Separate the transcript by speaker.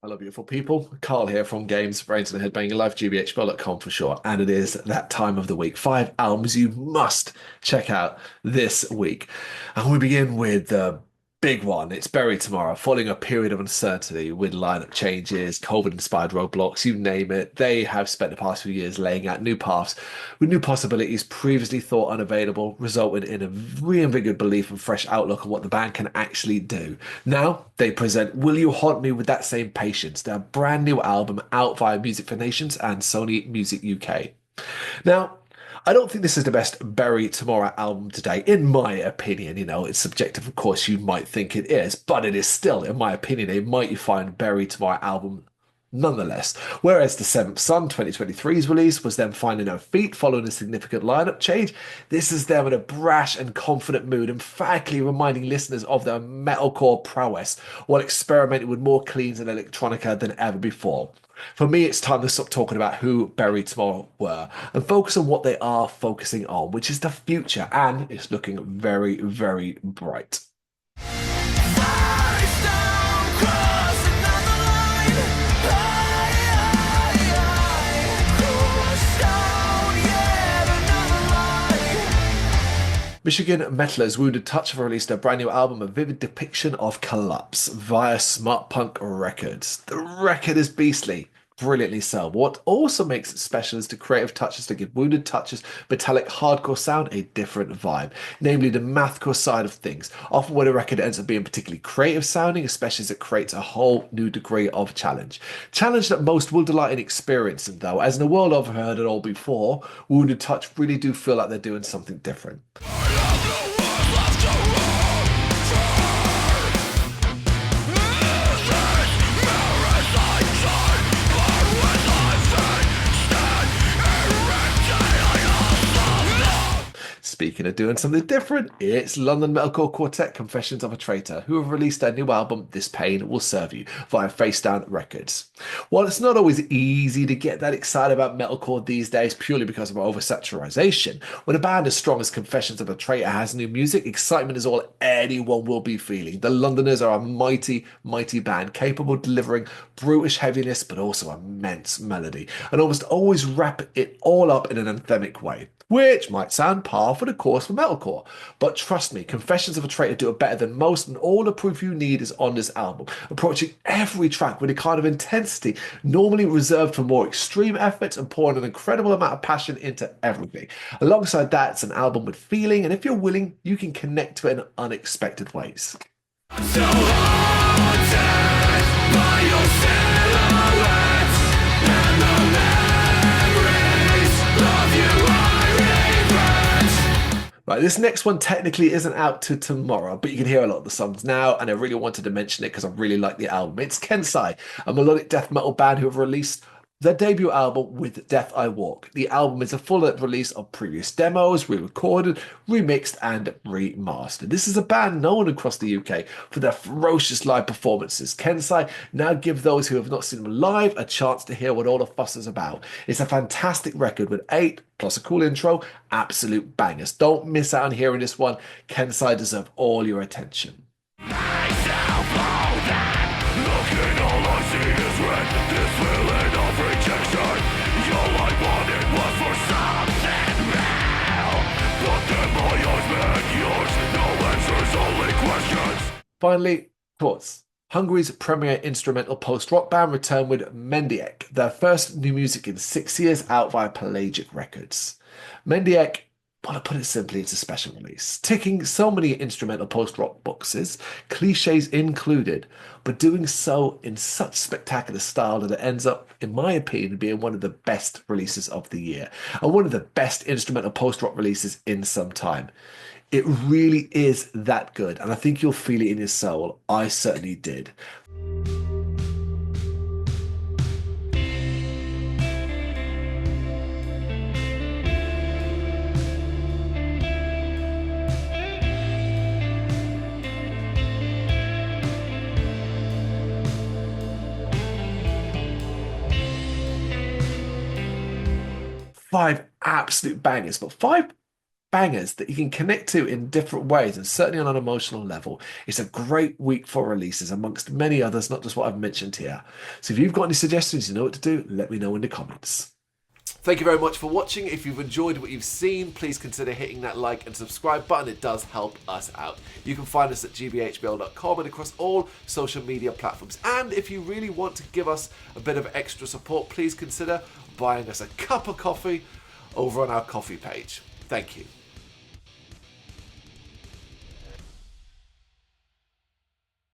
Speaker 1: Hello, beautiful people. Carl here from Brrraaains A Head-Banging Life, gbhblofficial.com for sure. And it is that time of the week. 5 albums you must check out this week. And we begin with the big one. It's Bury Tomorrow, following a period of uncertainty with lineup changes, COVID-inspired roadblocks, you name it. They have spent the past few years laying out new paths with new possibilities previously thought unavailable, resulting in a reinvigorated belief and fresh outlook on what the band can actually do. Now they present Will You Haunt Me with That Same Patience, their brand new album out via Music for Nations and Sony Music UK. Now, I don't think this is the best Bury Tomorrow album today, in my opinion. You know, it's subjective, of course, you might think it is, but it is still, in my opinion, a mighty fine Bury Tomorrow album nonetheless. Whereas The Seventh Son 2023's release was them finding their feet following a significant lineup change, this is them in a brash and confident mood, emphatically reminding listeners of their metalcore prowess while experimenting with more cleans and electronica than ever before. For me, it's time to stop talking about who Bury Tomorrow were and focus on what they are focusing on, which is the future, and it's looking very, very bright. Michigan metalers Wounded Touch have released a brand new album, a vivid depiction of collapse, via Smart Punk Records. The record is beastly, brilliantly so. What also makes it special is the creative touches that give Wounded Touch's metallic hardcore sound a different vibe, namely the mathcore side of things, often when a record ends up being particularly creative sounding, especially as it creates a whole new degree of challenge. Challenge that most will delight in experiencing, though, as in a world I've heard it all before, Wounded Touch really do feel like they're doing something different. Speaking of doing something different, it's London metalcore quartet Confessions of a Traitor, who have released their new album, This Pain Will Serve You, via Facedown Records. While it's not always easy to get that excited about metalcore these days purely because of oversaturation, when a band as strong as Confessions of a Traitor has new music, excitement is all anyone will be feeling. The Londoners are a mighty, mighty band, capable of delivering brutish heaviness but also immense melody, and almost always wrap it all up in an anthemic way, which might sound par for the course for metalcore. But trust me, Confessions of a Traitor do it better than most, and all the proof you need is on this album, approaching every track with a kind of intensity normally reserved for more extreme efforts and pouring an incredible amount of passion into everything. Alongside that, it's an album with feeling, and if you're willing, you can connect to it in unexpected ways. So haunted by your silhouette and the memories of you. Right, this next one technically isn't out to tomorrow, but you can hear a lot of the songs now, and I really wanted to mention it because I really like the album. It's Kensai, a melodic death metal band who have released their debut album, With Death I Walk. The album is a full release of previous demos, re-recorded, remixed, and remastered. This is a band known across the UK for their ferocious live performances. Kensai now give those who have not seen them live a chance to hear what all the fuss is about. It's a fantastic record with 8, plus a cool intro, absolute bangers. Don't miss out on hearing this one. Kensai deserve all your attention. Finally, thoughts. Hungary's premier instrumental post-rock band returned with Mendiek, their first new music in 6 years, out via Pelagic Records. Mendiek, well, to put it simply, it's a special release, ticking so many instrumental post-rock boxes, cliches included, but doing so in such spectacular style that it ends up, in my opinion, being one of the best releases of the year, and one of the best instrumental post-rock releases in some time. It really is that good, and I think you'll feel it in your soul. I certainly did. Five absolute bangers, but five bangers that you can connect to in different ways, and certainly on an emotional level. It's a great week for releases, amongst many others, not just what I've mentioned here. So if you've got any suggestions, you know what to do, let me know in the comments. Thank you very much for watching. If you've enjoyed what you've seen, please consider hitting that like and subscribe button. It does help us out. You can find us at gbhbl.com and across all social media platforms. And if you really want to give us a bit of extra support, please consider buying us a cup of coffee over on our coffee page. Thank you.